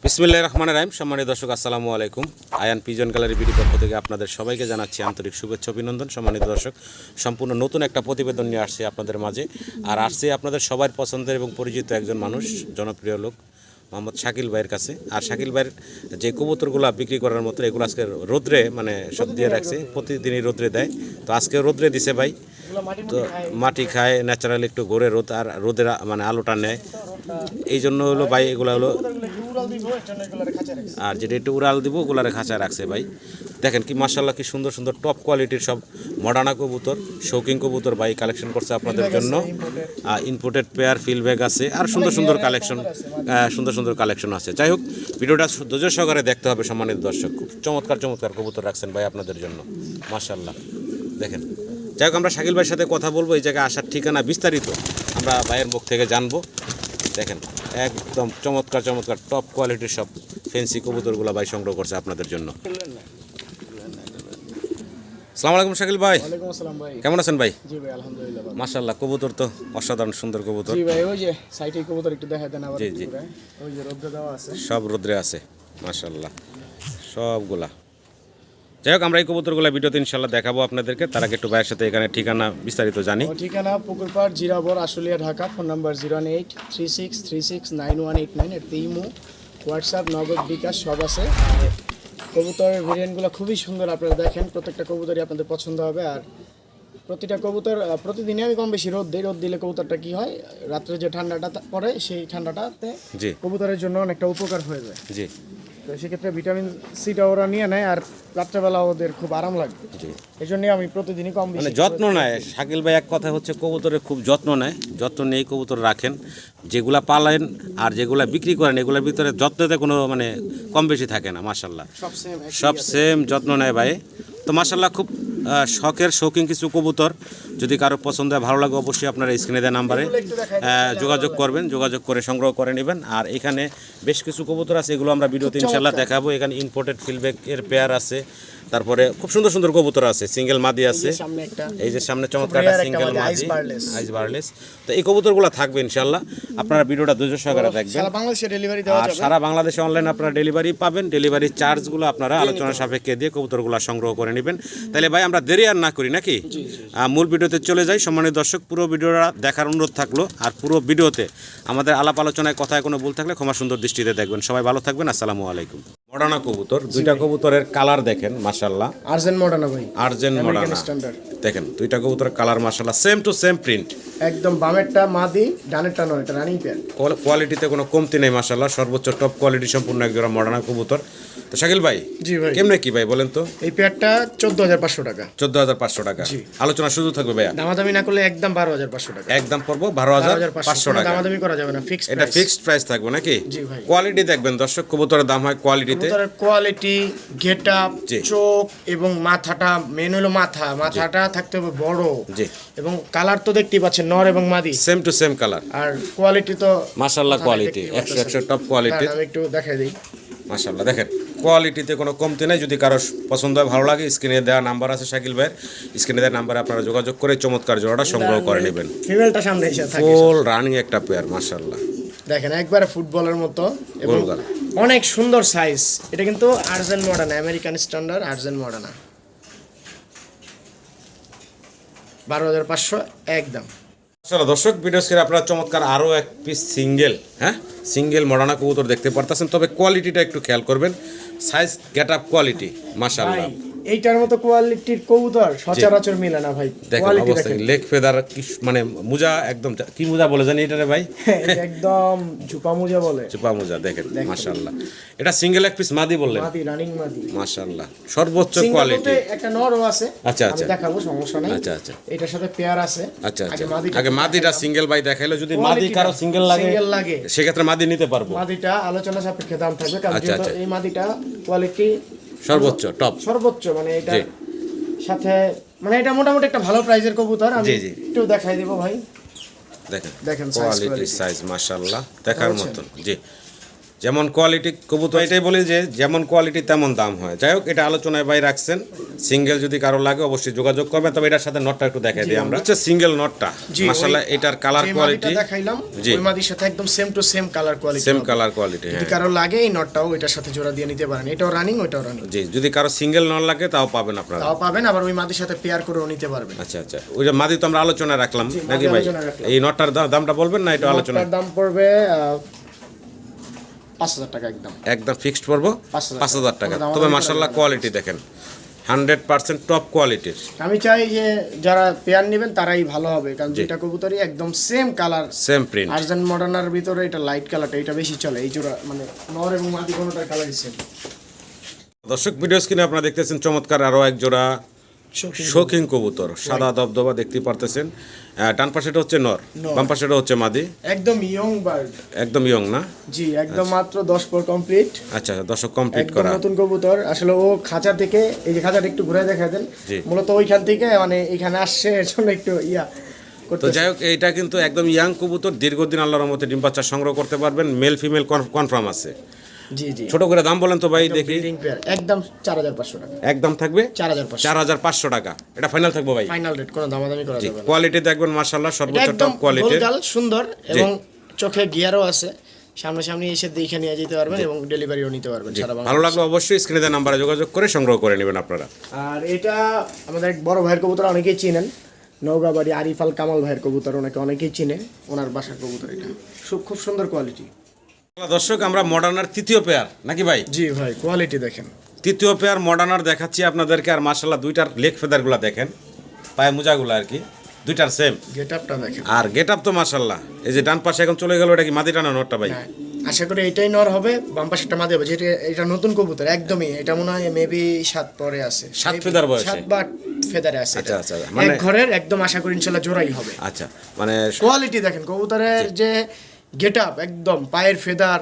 বিসমিল্লাহির রহমানির রহিম। সম্মানিত দর্শক, আসসালামু আলাইকুম। আয়ান পিজন গ্যালারি বিডি পক্ষ থেকে আপনাদের সবাইকে জানাচ্ছি আন্তরিক শুভেচ্ছা অভিনন্দন। সম্মানিত দর্শক, সম্পূর্ণ নতুন একটা প্রতিবেদন নিয়ে আসছি আপনাদের মাঝে। আর আসছে আপনাদের সবার পছন্দের এবং পরিচিত একজন মানুষ, জনপ্রিয় লোক মোহাম্মদ শাকিল ভাইয়ের কাছে। আর শাকিল ভাইয়ের যে কবুতরগুলো বিক্রি করার মতো, এগুলো আজকে রোদ্রে সব দিয়ে রাখছে, প্রতিদিনই রোদ্রে দেয়। তো আজকে রোদ্রে দিছে ভাই, তো মাটি খায় ন্যাচারালি, একটু ঘোরে রোদ, আর রোদের আলোটা নেয়, এই জন্য হলো ভাই এগুলো হলো। আর যেটা একটু উড়াল দিব ওগুলারে খাঁচায় রাখছে ভাই। দেখেন কি মাশাআল্লাহ, কি সুন্দর সুন্দর টপ কোয়ালিটির সব মডার্না কবুতর, শৌকিং কবুতর ভাই কালেকশন করছে আপনাদের জন্য। ইম্পোর্টেড পেয়ার, ফিল ব্যাগ আছে, আর সুন্দর সুন্দর কালেকশন আছে। যাই হোক, ভিডিওটা ধৈর্য সহকারে দেখতে হবে সম্মানিত দর্শক। খুব চমৎকার চমৎকার কবুতর রাখছেন ভাই আপনাদের জন্য, মাশাআল্লাহ। দেখেন, যাই হোক, আমরা শাকিল ভাইয়ের সাথে কথা বলবো, এই জায়গায় আসার ঠিকানা বিস্তারিত আমরা ভাইয়ের মুখ থেকে জানবো। দেখেন, একদম চমৎকার চমৎকার টপ কোয়ালিটির সব ফেন্সি কবুতরগুলো ভাই সংগ্রহ করছে আপনাদের জন্য। আসসালামু আলাইকুম শাকিল ভাই। ওয়ালাইকুম আসসালাম ভাই। কেমন আছেন ভাই? জি ভাই, আলহামদুলিল্লাহ ভালো। মাশাআল্লাহ, কবুতর তো অসাধারণ সুন্দর কবুতর। জি ভাই, ওই যে সাইটে কবুতর একটু দেখায় দেন আবার। জি জি, ওই যে রোদ্রে দেওয়া আছে, সব রোদ্রে আছে মাশাআল্লাহ সবগুলা। যাই হোক, আমরা এই কবুতরগুলো ভিডিওতে ইনশাআল্লাহ দেখাবো আপনাদেরকে। তার আগে একটু ভাইয়ের সাথে এখানে ঠিকানা বিস্তারিত জানি। ঠিকানা পুকুরপাড়, জিরাবর, আশুলিয়া, ঢাকা। Phone number 01836369189। এর ইমো, হোয়াটসঅ্যাপ, নগদ, বিকাশ সব আছে। আর কবুতরের ভেরিয়েন্টগুলো খুবই সুন্দর, আপনারা দেখেন প্রত্যেকটা কবুতরই আপনাদের পছন্দ হবে। আর প্রতিটা কবুতর প্রতিদিনই আমি কম বেশি রোদ দিই। রোদ দিলে কবুতরটা কি হয়, রাত্রে যে ঠান্ডাটা পড়ে সেই ঠান্ডাটাতে জি কবুতরের জন্য অনেকটা উপকার হয়ে যায়। জি, তো সেক্ষেত্রে ভিটামিন সিটা ওরা নিয়ে নেয়, আর রাত্রেবেলা ওদের খুব আরাম লাগে। জি, এই জন্যই আমি প্রতিদিনই কম বেশি যত্ন নেয় শাকিল ভাই। এক কথা হচ্ছে, কবুতরের খুব যত্ন নেয়, যত্ন নিয়ে কবুতর রাখেন। যেগুলা পালেন আর যেগুলা বিক্রি করেন, এগুলোর ভিতরে যত্নতে কোনো কম বেশি থাকে না। মাশাআল্লাহ, সব সেম যত্ন নেয় ভাই। তো মাশাআল্লাহ, খুব শখের শৌখিন কিছু কবুতর। যদি কারো পছন্দ হয়, ভালো লাগে, অবশ্যই আপনারা স্ক্রিনে দেওয়া নাম্বারে যোগাযোগ করবেন, যোগাযোগ করে সংগ্রহ করে নেবেন। আর এখানে বেশ কিছু কবুতর আছে, এগুলো আমরা ভিডিওতে ইনশাআল্লাহ দেখাবো। এখানে ইম্পোর্টেড ফিলব্যাক এর পেয়ার আছে, তারপরে খুব সুন্দর সুন্দর কবুতর আছে, সিঙ্গেল মাদি আছে। এই যে সামনে চমৎকার একটা সিঙ্গেল মাদি, আইস বারলেস। তো এই কবুতরগুলো থাকবে ইনশাআল্লাহ। আপনারা ভিডিওটা ধৈর্য সহকারে দেখবেন। সারা বাংলাদেশে ডেলিভারি দেওয়া যাবে। সারা বাংলাদেশে অনলাইন আপনারা ডেলিভারি পাবেন। ডেলিভারি চার্জগুলো আপনারা আলোচনা সাপেক্ষে দিয়ে কবুতরগুলো সংগ্রহ করে নেবেন। তাহলে ভাই আমরা দেরি আর না করি নাকি, মূল ভিডিওতে চলে যাই। সম্মানিত দর্শক, পুরো ভিডিওটা দেখার অনুরোধ থাকলো। আর পুরো ভিডিওতে আমাদের আলাপ আলোচনায় কথায় কোনো ভুল থাকলে ক্ষমা সুন্দর দৃষ্টিতে দেখবেন। সবাই ভালো থাকবেন, আসসালামু আলাইকুম। মডার্না কবুতর, দুইটা কবুতরের কালার দেখেন মাশাআল্লাহ। আর্জেন্ট মডার্না ভাই, আর্জেন্ট মডার্না দেখেন, দুইটা কবুতরের কালার মাশাআল্লাহ সেম টু সেম প্রিন্ট। একদম বামেরটা মাদি, ডানেরটা নয়, এটা রানিং পেয়ার। কোয়ালিটিতে কোনো কমতি নেই মাশাআল্লাহ, সর্বোচ্চ টপ কোয়ালিটি সম্পূর্ণ একজোড়া মডার্না কবুতর। তো শাকিল ভাই, জি ভাই, কেমনে কি ভাই বলেন তো? এই পেয়ারটা 14,500 টাকা। 14,500 টাকা। আলোচনা শুধু থাকবে ভাইয়া, দামাদামি না করলে একদম 12,500 টাকা। একদম পড়বো 12,500 টাকা। দামাদামি করা যাবে না, ফিক্সড এটা ফিক্সড প্রাইস থাকবে নাকি? জি ভাই। কোয়ালিটি দেখবেন দর্শক, কবুতরের দাম হয় কোয়ালিটিতে। কবুতরের কোয়ালিটি, গেটআপ, চোখ এবং মাথাটা, মেন হলো মাথাটা থাকতে হবে বড়। জি। এবং কালার তো দেখতেই পাচ্ছেন, নর এবং মাদি সেম টু সেম কালার। আর কোয়ালিটি তো মাশাআল্লাহ, কোয়ালিটি 100 টপ কোয়ালিটি। আমি একটু দেখাই দিই। মাশাআল্লাহ, দেখেন কোয়ালিটিতে কোনো কমতি নাই। যদি কারো পছন্দ হয়, ভালো লাগে, স্ক্রিনে দেওয়া নাম্বার আছে শাকিল ভাইয়ের, স্ক্রিনে দেওয়া নাম্বারে আপনারা যোগাযোগ করে চমৎকার জোড়াটা সংগ্রহ করে নেবেন। ফিমেলটা সামনে এসে থাকে, ফুল রানিং একটা পেয়ার মাশাআল্লাহ। দেখেন একবারে ফুটবলের মতো এবং অনেক সুন্দর সাইজ। এটা কিন্তু urgent modern, American standard urgent modern. 12,500 একদম। মাশাআল্লাহ দর্শক, ভিডিও স্ক্রিনে আপনারা চমৎকার আরও এক পিস সিঙ্গেল মডার্না কবুতর দেখতে পারতেছেন। তবে কোয়ালিটিটা একটু খেয়াল করবেন, সাইজ, গেট আপ, কোয়ালিটি মাশাআল্লাহ। এইটার মতো কোয়ালিটির কবুতর সচরাচর মিলে না ভাই। দেখেন অবস্থা, লেগ ফেদার কি মুজা, একদম কি মুজা বলে জানি এটারে ভাই, একদম ঝুপা মুজা বলে, ঝুপা মুজা। দেখেন মাশাআল্লাহ, এটা সিঙ্গেল এক পিস মাদি বললেন? মাদি, রানিং মাদি মাশাআল্লাহ, সর্বোচ্চ কোয়ালিটি। একটা নরও আছে, আচ্ছা আচ্ছা, আমি দেখাবো, সমস্যা নাই। আচ্ছা আচ্ছা, এটার সাথে পেয়ার আছে। আচ্ছা আচ্ছা, আগে মাদিটা সিঙ্গেল ভাই দেখাইলো। যদি মাদি কারো সিঙ্গেল লাগে সেক্ষেত্রে মাদি নিতে পারবো। মাদিটা আলোচনা সাপেক্ষে দাম থাকবে, কারণ যেহেতু এই মাদিটা কোয়ালিটি সর্বোচ্চ টপ, সর্বোচ্চ মানে এটা সাথে, মানে এটা মোটামুটি একটা ভালো প্রাইজের কবুতর। আমি একটু দেখাই দেব ভাই। দেখেন কোয়ালিটি, সাইজ মাশাআল্লাহ দেখার মতো। জি, যেমন কোয়ালিটি কবুতর, এটাই বলি যে যেমন কোয়ালিটি তেমন দাম হয়। যাই হোক, এটা আলোচনায় ভাই রাখছেন। সিঙ্গেল যদি কারো লাগে অবশ্যই যোগাযোগ করবেন। তবে এটার সাথে নটটা একটু দেখাই দিই আমরা। হচ্ছে সিঙ্গেল নটটা, মাশাআল্লাহ এটার কালার কোয়ালিটি দেখাইলাম জি ওই মাদির সাথে একদম same to same colour quality, same colour quality. যদি কারো লাগে এই নটটাও এটার সাথে জোড়া দিয়ে নিতে পারেন, এটাও রানিং ওইটাও রানিং। জি, যদি কারো সিঙ্গেল নট লাগে তাও পাবেন আপনারা, তাও পাবেন, আবার ওই মাদির সাথে পেয়ার করেও নিতে পারবেন। আচ্ছা আচ্ছা, ওই যে মাদি তো আমরা আলোচনায় রাখলাম জি, নাকি মাদি ভাই? আলোচনায় রাখলাম। এই নটটার দামটা বলবেন না এটা আলোচনা? নটটার দাম পড়বে 5,000 টাকা একদম। একদম ফিক্সড পড়বো 5,000 টাকা। কোনো দামাদামি তবে করা মাশাআল্লাহ যাবে না। কোয়ালিটি দেখেন 100% টপ কোয়ালিটির। আমি চাই যে যারা পেয়ার নেবেন তারাই ভালো হবে, কারণ দুইটা কবুতরই একদম same colour, same print. Argent মডার্নার ভিতরে এটা লাইট কালারটা এটা বেশি চলে, এই জোড়া মানে নর এবং মাদি কোনোটার কালারই সেম। দর্শক, ভিডিও স্ক্রিনে আপনারা দেখতেছেন চমৎকার আরো এক জোড়া শৌখিন কবুতর, সাদা দবদবা দেখতে পারতেছেন। ডান পাশেটা হচ্ছে নর, বাম পাশেটা হচ্ছে মাদি। একদম ইয়ং বার্ড, একদম ইয়ং না? জি একদম মাত্র 10 পর কমপ্লিট। আচ্ছা, দর্শক কমপ্লিট একদম করা। নতুন কবুতর। আসলে ও খাঁচা থেকে, এই যে খাঁচাটা একটু ঘুরে দেখা দেন, জি। মূলত ওইখান থেকে মানে এখানে আসছে, এর জন্য একটু তো করতে। যাই হোক, এইটা কিন্তু একদম ইয়াং কবুতর, দীর্ঘদিন আল্লাহর রহমতে ডিম বাচ্চা সংগ্রহ করতে পারবেন। মেল ফিমেল কনফার্ম আছে। জি জি, ছোট করে দাম বলেন তো ভাই দেখি। ব্রিডিং পেয়ার একদম 4,500 টাকা। একদম থাকবে 4,500 4,500 টাকা। এটা ফাইনাল থাকবে ভাই? ফাইনাল রেট, কোনো দামাদামি করা যাবে না। কোয়ালিটি দেখবেন মাশাআল্লাহ সর্বোচ্চ একদম টপ কোয়ালিটির। গোলগাল সুন্দর এবং চোখে গিয়ারও আছে, সামনাসামনি এসে দেখে নিয়ে যেতে পারবেন এবং ডেলিভারিও নিতে পারবেন সারা বাংলাদেশে। ভালো লাগলে অবশ্যই স্ক্রিনে দেওয়া নাম্বারে যোগাযোগ করে সংগ্রহ করে নেবেন আপনারা। আর এটা আমাদের এক বড় ভাইয়ের কবুতর, অনেকেই চিনেন, নওগাঁবাড়ি আরিফাল কামাল ভাইয়ের কবুতর, অনেকেই চিনে, ওনার বাসার কবুতর এটা, খুব সুন্দর কোয়ালিটি। দর্শক, আমরা মডার্নার তৃতীয় পেয়ার নাকি ভাই? জি ভাই, কোয়ালিটি দেখেন। তৃতীয় পেয়ার মডার্নার দেখাচ্ছি আপনাদেরকে। আর মাশাআল্লাহ দুইটার লেগ ফেদারগুলো দেখেন, পায়ে মোজাগুলো আর কি দুইটার সেম। গেটআপটা দেখেন, আর গেট আপ তো মাশাআল্লাহ। এই যে ডান পাশে এখন চলে গেল, এটা কি মাদিটা না নটটা ভাই? হ্যাঁ, আশা করি এটাই নর হবে, বাম পাশেরটা মাদি হবে। যেটা এটা নতুন কবুতর একদমই, এটা মনে হয় মেবি 7 পরে আছে, 7 ফেদার বয়সে? 7 বা 8 ফেদারে আছে। আচ্ছা, এটা। আচ্ছা, মানে- এক ঘরের একদম, আশা করি ইনশাআল্লাহ জোড়াই হবে। আচ্ছা, মানে কোয়ালিটি দেখেন কবুতরের যে গেটআপ, একদম পায়ের ফেদার,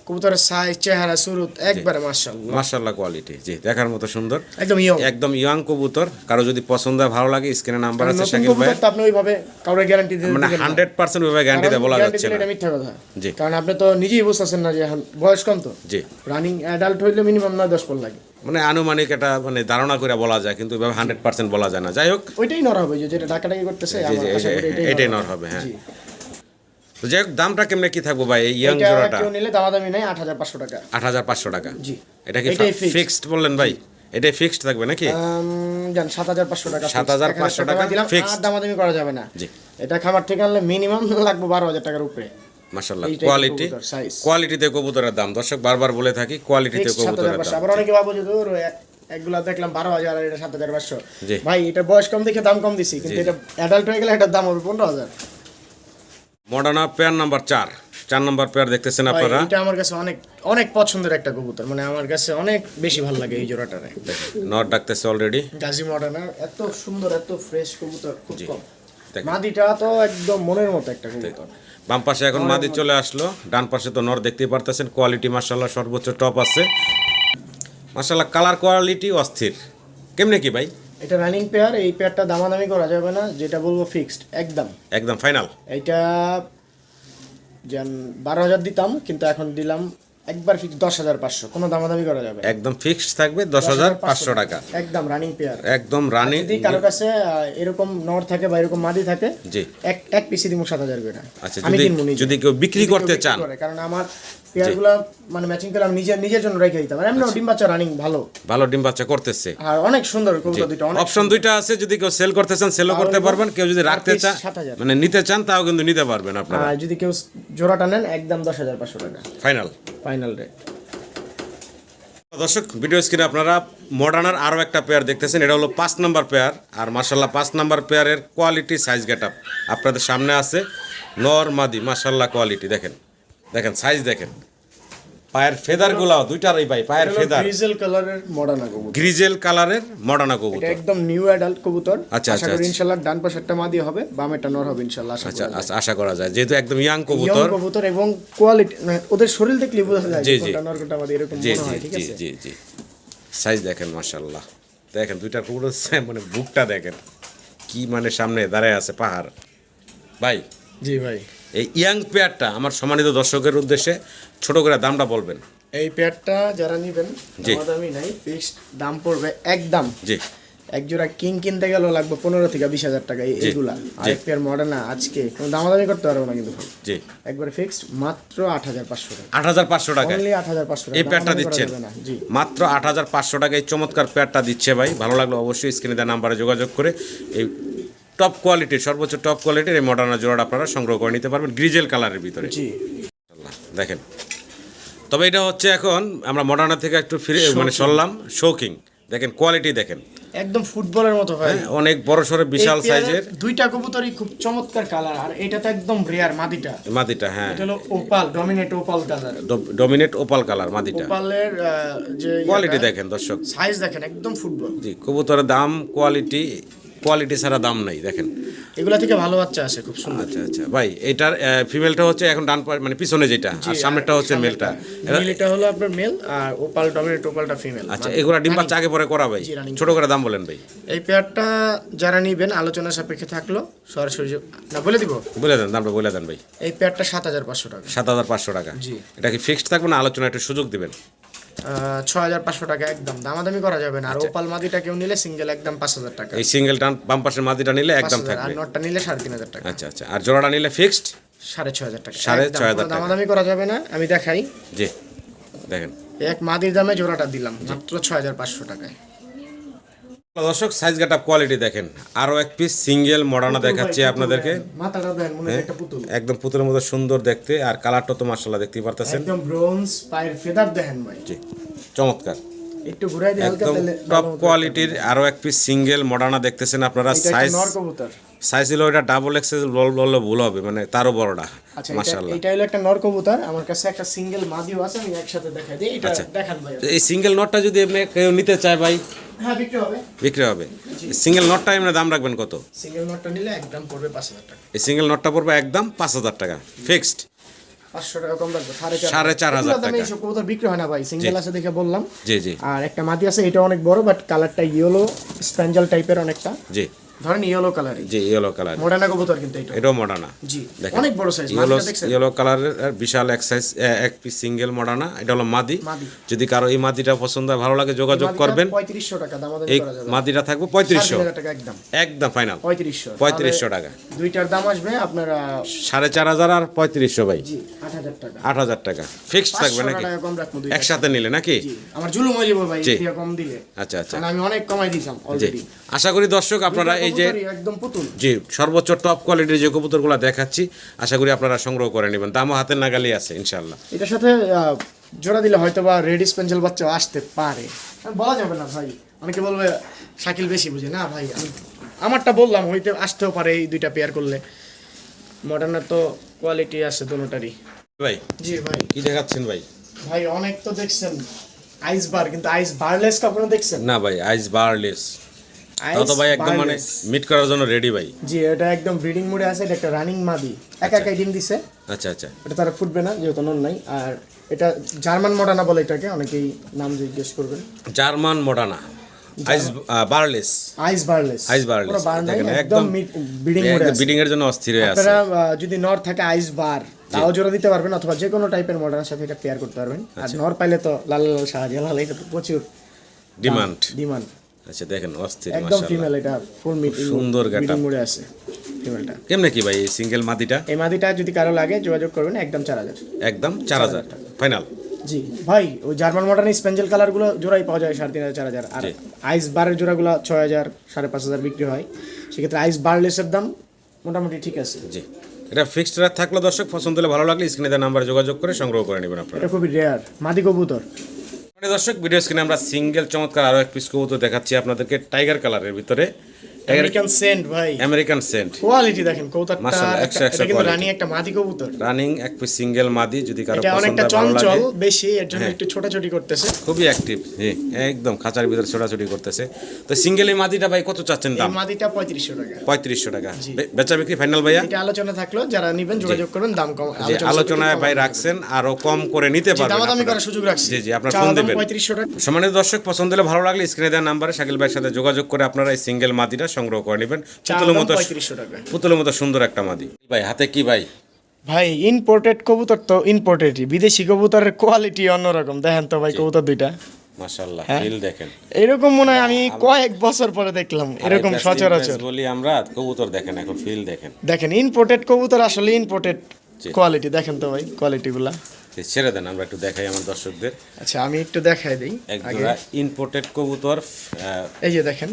কবুতরের সাইজ, চেহারা, সুরত একবারে মাশাআল্লাহ। মাশাআল্লাহ কোয়ালিটি, জি দেখার মতো সুন্দর, একদম ইয়ং। একদম ইয়াং কবুতর। কারো যদি পছন্দ হয়, ভালো লাগে, স্ক্রিনে নাম্বার আছে নতুন শাকিল ভাই। কবুতর তো আপনি ওইভাবে কাউরে গ্যারান্টি দিতে মানে দিবেন না। 100% ওইভাবে গ্যারান্টি দেওয়া বলা যাচ্ছে না। এটা মিথ্যা কথা। জি। কারণ আপনি তো নিজেই বুঝতেছেন না যে এখন বয়স কম তো। জি, রানিং অ্যাডাল্ট হইলে মিনিমাম 9-10 পর লাগে। মানে আনুমানিক এটা মানে ধারণা করে বলা যায়, কিন্তু এভাবে 100% বলা যায় না। যাই হোক, ওইটাই নর হবে, যেটা ডাকাডাকি করতেছে, জি, আমার আশা করি এটাই নর হবে, হ্যাঁ। জি। তো যাই হোক, দামটা কেমনে কি থাকবো ভাই এই ইয়াং এটা জোড়াটা? কেউ নিলে দামাদামি নাই, 8,500 টাকা। 8,500 টাকা। জি। এটা কি এটাই fixed। ফিক্সড বললেন ভাই? এটাই ফিক্সড থাকবে নাকি? জান 7,500 টাকা। 7,500 টাকা দিলাম, fixed। আর দামাদামি করা যাবে না। জি। এটা খামার থেকে আনলে মিনিমাম লাগবে 12,000 টাকার উপরে। মাশাআল্লাহ এই type এর কোয়ালিটি, কবুতর, size। কোয়ালিটিতে কবুতরের দাম দর্শক বারবার বলে থাকি, কোয়ালিটিতে Fixed কবুতরের 7,500। দাম। আবার অনেকে ভাবো যে ধর একগুলা দেখলাম 12,000 আর এটা 7,500। জি। ভাই এটা বয়স কম দেখে দাম কম দিছি, কিন্তু এটা অ্যাডাল্ট হয়ে গেলে এটার দাম হবে 15,000। Moderna pair number 4 number pair দেখতেছেন ভাই, আপনারা। এটা আমার কাছে অনেক অনেক পছন্দের একটা কবুতর, মানে আমার কাছে অনেক বেশি ভালো লাগে এই জোড়াটারে। নট ডাকতেছে অলরেডি। গাজী মডার্নার এত সুন্দর, এত ফ্রেশ কবুতর খুব জি। কম। দেখেন। মাদিটা তো একদম মনের মতো একটা কবুতর। বাম পাশে এখন মাদি চলে আসলো, ডান পাশে তো নর দেখতেই পারতেছেন। কোয়ালিটি মাশাআল্লাহ সর্বোচ্চ টপ আছে মাশাআল্লাহ। কালার কোয়ালিটি অস্থির। কেমনে কি ভাই? এটা রানিং পেয়ার, এই পেয়ারটা দামাদামি করা যাবে না, যেটা বলবো ফিক্সড একদম। একদম ফাইনাল। এইটা যেন 12,000 দিতাম, কিন্তু এখন দিলাম একবার ফিক্স 10,500, কোনো দামাদামি করা যাবে না। একদম ফিক্সড থাকবে 10,500 টাকা। একদম রানিং পেয়ার। একদম রানি। যদি কারো কাছে এরকম নর থাকে বা এরকম মাদি থাকে, জি। এক পিসি দিমু 7,000 করে। আচ্ছা, আমি যদি কিনবো নিজে। যদি কেউ বিক্রি যদি করতে কেউ চান, করে, কারণ আমার পেয়ারগুলো মানে ম্যাচিং করে আমি নিজের জন্য রেখে দিতাম। আর এমনিও ডিম বাচ্চা রানিং ভালো, ভালো ডিম বাচ্চা করতেছে। আর অনেক সুন্দর কবুতর দুটো, অনেক অপশন দুইটা আছে, যদি কেউ সেল করতে চান সেলও করতে পারবেন, কেউ যদি রাখতে চান 7,000 মানে নিতে চান তাও কিন্তু নিতে পারবেন আপনারা। আর যদি কেউ জোড়াটা নেন একদম 10,500 টাকা ফাইনাল। Final rate. দর্শক, ভিডিও স্ক্রিনে আপনারা মডার্নার আরও একটা পেয়ার দেখতেছেন। এটা হলো 5 নাম্বার পেয়ার। আর মাশাআল্লাহ 5 নাম্বার পেয়ারের কোয়ালিটি, সাইজ, গেটআপ আপনাদের সামনে আছে। নর মাদি মাশাআল্লাহ কোয়ালিটি দেখেন, দেখেন সাইজ দেখেন, পায়ের ফেদারগুলাও দুইটারই ভাই, পায়ের ফেদার গ্রিজেল কালারের মডার্না কবুতর। গ্রিজেল কালারের মডার্না এটা কবুতর। একদম নিউ অ্যাডাল্ট কবুতর। আচ্ছা, আশা করি ইনশাআল্লাহ ডান পাশেরটা মাদি হবে, বামেরটা নর হবে ইনশাআল্লাহ। আশা আচ্ছা করি আচ্ছা, আশা করা যায় যেহেতু একদম ইয়াং ইয়ং কবুতর। কবুতর এবং কোয়ালিটি, ওদের শরীর দেখলে বোঝা যায় জি, যে জি। কোনটা নর কোনটা মাদি, এরকম জি মনে জি হয়। ঠিক জি আছে। জি জি, সাইজ দেখেন মাশাআল্লাহ। দেখেন দুইটার কবুতর মানে বুকটা দেখেন কি মানে সামনে দাঁড়ায় আছে পাহাড় ভাই। জি ভাই। এই ইয়াং পেয়ারটা আমার সম্মানিত দর্শকের উদ্দেশ্যে ছোট করে দামটা বলবেন। এই পেয়ারটা যারা নেবেন জি। দামি নাই, ফিক্সড দাম পড়বে একদম। জি এক জোড়া কিং কিনতে গেলেও লাগবে 15 থেকে 20,000 টাকা এইগুলা। আর এক পেয়ার মডার্ন আজকে কোনো দামাদামি করতে পারবো না কিন্তু ভাই। জি একবারে ফিক্সড মাত্র 8,500 টাকা। 8,500 টাকায় অনলি 8,500 টাকা এই পেয়ারটা দামাদামি করা দিচ্ছেন যাবে না। জি মাত্র 8,500 টাকায় চমৎকার পেয়ারটা দিচ্ছে ভাই। ভালো লাগলো অবশ্যই স্ক্রিনে দেওয়া নাম্বারে যোগাযোগ করে এই টপ কোয়ালিটির সর্বোচ্চ টপ কোয়ালিটির এই মডার্ন জোড়াটা আপনারা সংগ্রহ করে নিতে পারবেন গ্রিজেল কালারের ভিতরে। জি দেখেন, তবে এটা হচ্ছে এখন আমরা মডার্না থেকে একটু ফিরে মানে সরলাম শৌকিং। দেখেন কোয়ালিটি দেখেন, একদম ফুটবলের মতো ভাই। অনেক বড় সড়ো বিশাল এই পেয়ারের সাইজের দুইটা কবুতরই খুব চমৎকার কালার, আর এটা তো একদম রেয়ার মাদিটা। মাদিটা। হ্যাঁ, এটা হলো opal, dominate opal colour. Dominate opal colour মাদিটা। ওপালের যে কোয়ালিটি দেখেন দর্শক, সাইজ দেখেন একদম ফুটবল। জি কবুতরের দাম কোয়ালিটি ছাড়া দাম নাই। দেখেন এগুলা থেকে ভালো বাচ্চা আসে খুব সুন্দর। আচ্ছা আচ্ছা ভাই, এটার ফিমেলটা হচ্ছে এখন ডান মানে পিছনে যেটা, আর সামনেরটা হচ্ছে মেলটা। এটা হলো আপনার মেল, আর ওপাল ডমিনেট ওপালটা ফিমেল। আচ্ছা, এগুলা ডিম বাচ্চা আগে পরে করা ভাই? জি, running ছোট করে দাম বলেন ভাই। এই পেয়ারটা যারা নিবেন আলোচনা সাপেক্ষে থাকলো সরাসরি না বলে দিব। বলে দেন দামটা, বলে দেন ভাই। এই পেয়ারটা 7,500 টাকা। 7,500 টাকা। জি। এটা কি ফিক্সড থাকবে না আলোচনা একটু সুযোগ দিবেন? 6,500 টাকা একদম, দামাদামি করা যাবে না। আর আচ্ছা। ওপাল মাদিটা কেউ নিলে সিঙ্গেল একদম 5,000 টাকা। এই সিঙ্গেল টান বাম পাশের মাদিটা নিলে একদম 5,000, আর থাকবে। নটটা নিলে 3,500 টাকা। আচ্ছা আচ্ছা, আর জোড়াটা নিলে ফিক্সড 6,500 টাকা। 6,500 একদম, কোনো টাকা। দামাদামি করা যাবে না। আমি দেখাই, জি দেখেন এক মাদির দামে জোড়াটা দিলাম মাত্র 6,500 টাকায়। দর্শক, সাইজ গাটা কোয়ালিটি দেখেন। আরো এক পিস সিঙ্গেল মডার্না দেখাচ্ছি আপনাদেরকে। মাথাটা দেন মনে হয় একটা পুতুল। একদম পুতুলের মতো সুন্দর দেখতে, আর কালারটা তো মাশাআল্লাহ দেখতেই পারতেছেন। একদম ব্রোঞ্জ, পায়ের ফেদার দেখেন ভাই। জি চমৎকার, একটু ঘুরাই দিই হালকা, একদম তাহলে টপ কোয়ালিটির আরো এক পিস সিঙ্গেল মডার্না দেখতেছেন আপনারা। এটা একটা সাইজ নর কবুতর। সাইজ হলো এটা ডাবল এক্সেল বললে ভুল হবে, মানে তারও বড়টা। আচ্ছা, মাশাআল্লাহ। এটা হলো একটা নর কবুতর। আমার কাছে একটা সিঙ্গেল মাদিও আছে, আমি একসাথে দেখাই দিই। এটা আচ্ছা। দেখান ভাই। এই সিঙ্গেল নটটা যদি আপনি কেউ নিতে চায় ভাই, হ্যাঁ বিক্রি হবে। বিক্রি হবে। সিঙ্গেল নটটা এমনি দাম রাখবেন কত? সিঙ্গেল নটটা নিলে একদম পড়বে 5,000 টাকা। এই সিঙ্গেল নটটা পড়বে একদম 5,000 টাকা ফিক্সড। 500 টাকা কম রাখবো, 4,500 টাকা। এইসব কবুতর বিক্রি হয় না ভাই, সিঙ্গেল আছে দেখে বললাম। জি জি আর একটা মাদি আছে, এটা অনেক বড়, বাট কালারটা ইয়েলো স্প্যাঞ্জেল টাইপের অনেকটা, জি ধরেন ইয়েলো কালারই। জি ইয়েলো কালার, মডার্না কবুতর কিন্তু এটা। এটাও মডার্না। জি দেখেন অনেক বড় সাইজ। ইয়েলো মাদিটা দেখছেন? ইয়েলো কালারের বিশাল এক সাইজ, এক পিস সিঙ্গেল মডার্না। এটা হলো মাদি। মাদি। যদি কারো এই মাদিটা পছন্দ হয়, ভালো লাগে, যোগাযোগ করবেন। 3,500 টাকা দামাদামি এই করা যাবে। মাদিটা থাকবে 3,500 3,000 টাকা একদম। একদম ফাইনাল 3,500 3,500 টাকা। দুইটার দাম আসবে আপনারা 4,500 আর 3,500 ভাই, জি 8,000 টাকা। 8,000 টাকা ফিক্সড থাকবে 500 নাকি? টাকা কম রাখবো দুইটা। একসাথে নিলে নাকি? জি আমার জুলুম হয়ে যাবে ভাই, জি। এর থেকে কম দিলে। আচ্ছা আচ্ছা, কারণ আমি অনেক কমাই দিয়েছিলাম জি অলরেডি। আশা করি দর্শক আপনারা এই যে একদম পুতুল। জি সর্বোচ্চ টপ কোয়ালিটির যে কবুতরগুলো দেখাচ্ছি, আশা করি আপনারা সংগ্রহ করে নেবেন। দামও হাতের নাগালি আছে ইনশাল্লাহ। এটার সাথে জোড়া দিলে হয়তো বা রেড স্পেঞ্জেল বাচ্চা আসতে পারে, বলা যাবে না ভাই। অনেকে বলবে শাকিল বেশি বুঝে না ভাই, আমি আমারটা বললাম, হইতে আসতেও পারে এই দুইটা পেয়ার করলে। মডার্নের তো কোয়ালিটি আছে দুটোটারই। ভাই জি ভাই। কি দেখাচ্ছেন ভাই? ভাই অনেক তো দেখছেন আইস বার, কিন্তু আইস বারলেস কখনো দেখছেন? না ভাই, আইস বারলেস তাও তো ভাই একদম মানে মিট করার জন্য রেডি ভাই। জি এটা একদম ব্রিডিং মোডে আছে। এটা একটা রানিং মাদি, একা একাই ডিম দিছে। আচ্ছা আচ্ছা, এটা তারা ফুটবে না যেহেতু নন নাই। আর এটা জার্মান মডার্না বলে এটাকে, অনেকেই নাম জিজ্ঞেস করবেন। জার্মান মডার্না আইস বারলেস। আইস বারলেস, আইস বারলেস পুরো বার নাই, দেখেন একদম একদম ব্রিডিং মোডে আছে। বিডিং এর জন্য অস্থির হয়ে আছে। আপনারা যদি নর থাকে আইস বার তাও জোড়া দিতে পারবেন, অথবা যে কোনো টাইপের মডার্নের সাথে এটা পেয়ার করতে পারবেন। আর নর পাইলে তো লাল লাল শাহজালাল, এটা তো প্রচুর ডিমান্ড। ডিমান্ড। আচ্ছা দেখেন অস্থির একদম মাশাআল্লাহ, ফিমেল, এটা ফুল মিট সুন্দর getup। ব্রিডিং মোডে আছে ফিমেলটা। কেমনে কি ভাই এই সিঙ্গেল মাদিটা? এই মাদিটা যদি কারো লাগে যোগাযোগ করবেন, একদম 4,000। একদম 4,000 ফাইনাল। জি ভাই, ওই জার্মান মডার্ন স্পেঞ্জেল কালারগুলো জোড়াই পাওয়া যায় 3,500 4,000। আর জি। আইস বারের জোড়াগুলো 6,000 5,500 বিক্রি হয়। সেক্ষেত্রে আইস বারলেসের দাম মোটামুটি ঠিক আছে। জি এটা ফিক্সড রেট থাকলো। দর্শক পছন্দ হলে, ভালো লাগলে স্ক্রিনে দেওয়া নাম্বারে যোগাযোগ করে সংগ্রহ করে নেবেন আপনারা। এটা খুবই রেয়ার মাদি কবুতর। মানে দর্শক ভিডিও স্ক্রিনে আমরা সিঙ্গেল চমৎকার আরো এক পিস কবুতর দেখাচ্ছি আপনাদেরকে, টাইগার কালারের ভিতরে। আমেরিকান সেন্ট ভাই, আমেরিকান সেন্ট কোয়ালিটি দেখেন কবুতরটা। মাশাআল্লাহ, 100 এটা কিন্তু quality। রানী একটা মাদি কবুতর। রানিং এক পিস সিঙ্গেল মাদি, যদি কারো এটা পছন্দ অনেকটা হয়, ভালো চঞ্চল লাগে। বেশি, এর জন্য একটু ছোটাছুটি করতেছে। খুবই অ্যাক্টিভ, জি একদম খাঁচার ভিতরে ছোটাছুটি করতেছে। তো সিঙ্গেল এই মাদিটা ভাই কত চাচ্ছেন এই দাম? মাদিটা 3,500 টাকা। 3,500 টাকা বেচা বিক্রি ফাইনাল ভাইয়া? এটা আলোচনা থাকলো, যারা নেবেন যোগাযোগ করবেন, দাম কম যে আলোচনায় ভাই রাখছেন, আরো কম করে নিতে পারবেন দামাদামি আপনারা। করার সুযোগ রাখছি। জি জি আপনারা ফোন দিবেন। 3,500 টাকা। সম্মানিত দর্শক পছন্দ হলে, ভালো লাগলে স্ক্রিনে দেওয়া নাম্বারে শাকিল ভাইয়ের সাথে যোগাযোগ করে আপনারা এই সিঙ্গেল মাদিটা সংগ্রহ করে নেবেন। পুতুলের মতো 3,500 টাকা। পুতুলের মতো সুন্দর একটা মাদি। ভাই হাতে কি ভাই? ভাই ইম্পোর্টেড কবুতর তো ইম্পোর্টেডই, বিদেশি কবুতরের কোয়ালিটি অন্যরকম। দেখেন তো ভাই কবুতর দুইটা, মাশাআল্লাহ হ্যাঁ। ফিল দেখেন। এরকম মনে হয় আমি কয়েক বছর পরে দেখলাম এরকম High class সচরাচর। imprints বলি আমরা, কবুতর দেখেন এখন ফিল দেখেন। দেখেন ইম্পোর্টেড কবুতর আসলে ইম্পোর্টেড জি। কোয়ালিটি, দেখেন তো ভাই কোয়ালিটিগুলা। ছেড়ে দেন, আমরা একটু দেখাই আমার দর্শকদের। আচ্ছা আমি একটু দেখাই দিই এক আগে। জোড়া ইম্পোর্টেড কবুতর। এই যে দেখেন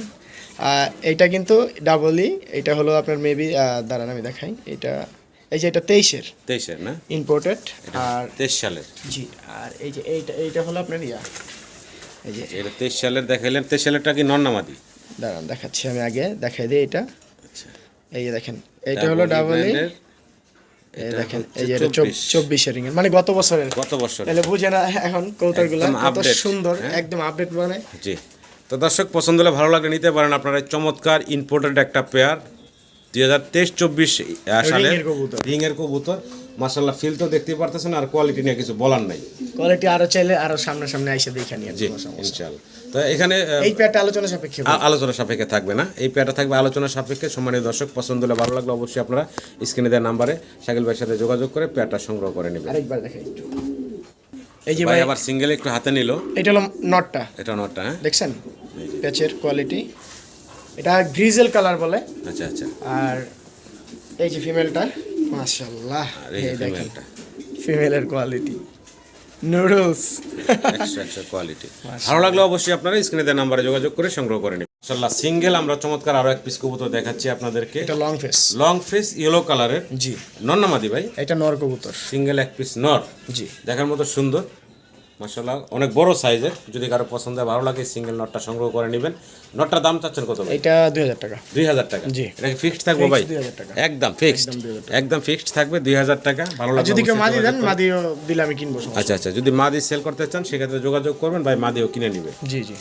এইটা কিন্তু ডাবলই, এটা হলো আপনার মেবি দাঁড়ান আমি দেখাই। এটা এই যে এটা 23-এর 23-এর না, ইম্পোর্টেড, আর 23 সালের। জি আর এই যে এইটা হলো আপনার এই যে এটা 23 সালের দেখাইলেন। 23 সালেরটা কি নন্নামাদি? দাঁড়ান দেখাচ্ছি আমি, আগে দেখাই দিই এটা। আচ্ছা, এই যে দেখেন এইটা হলো ডাবলই, এই দেখেন এই যে এটা 24-এর রিং, মানে গত বছরের। গত বছর। তাহলে বুঝে না এখন কবুতরগুলো একদম কত update, সুন্দর, হ্যাঁ। একদম আপডেট মানে। জি, তো দর্শক পছন্দ হলে ভালো লাগলে নিতে পারেন আপনারা। চমৎকার ইম্পোর্টেড একটা পেয়ার 2023-24 সালের রিংয়ের কবুতর। রিংয়ের কবুতর। মাশাআল্লাহ ফিল তো দেখতেই পারতেছেন, আর কোয়ালিটি নিয়ে কিছু বলার নাই। কোয়ালিটি আরো চাইলে আরো সামনে আইসা দেখে নিয়ে জি ইনশাআল্লাহ। তো এখানে এই পেয়ারটা আলোচনা সাপেক্ষে আলোচনা সাপেক্ষে থাকবে না, এই পেয়ারটা থাকবে আলোচনা সাপেক্ষে। সম্মানিত দর্শক পছন্দ হলে ভালো লাগলে অবশ্যই আপনারা স্ক্রিনে দেওয়া নাম্বারে শাকিল ভাইয়ের সাথে যোগাযোগ করে পেয়ারটা সংগ্রহ করে নেবেন। আরেকবার দেখাই একটু। এই যে ভাই ভাই আবার সিঙ্গেল একটু হাতে নিল, এটা হলো নটটা, এটা নটটা, হ্যাঁ দেখছেন প্যাচের কোয়ালিটি, এটা গ্রিজেল কালার বলে। আচ্ছা আচ্ছা। আর এই যে ফিমেলটা, মাশাআল্লাহ আর এই যে এই দেখেন ফিমেলটা ফিমেলের কোয়ালিটি নুডলস। 100 কোয়ালিটি। ভালো লাগলে অবশ্যই আপনারা স্ক্রিনে দেওয়া নাম্বারে যোগাযোগ করে সংগ্রহ করে নিন। মাশাআল্লাহ সিঙ্গেল আমরা চমৎকার আরো এক পিস কবুতর দেখাচ্ছি আপনাদেরকে। এটা long face, long face yellow কালারের, জি নন্নামাদি ভাই। এটা নর কবুতর, সিঙ্গেল এক পিস নর, জি দেখার মতো সুন্দর মাশাআল্লাহ, অনেক বড় সাইজের। যদি কারো পছন্দ হয় ভালো লাগে সিঙ্গেল নটটা সংগ্রহ করে নেবেন। নটটার দাম চাচ্ছেন কত ভাই? এটা 2000 টাকা। 2000 টাকা। জি। এটা কি ফিক্সড থাকবে ভাই? 2000 টাকা। একদম ফিক্সড, একদম ফিক্সড থাকবে 2000 টাকা। ভালো আর লাগলে যদি কেউ অবশ্যই মাদি যোগাযোগ দেন, করবেন। মাদিও দিলে আমি কিনবো, সমস্যা আচ্ছা আচ্ছা, যদি মাদি সেল করতে চান সেক্ষেত্রে যোগাযোগ করবেন, ভাই মাদিও কিনে নিবে। নেই। জি জি।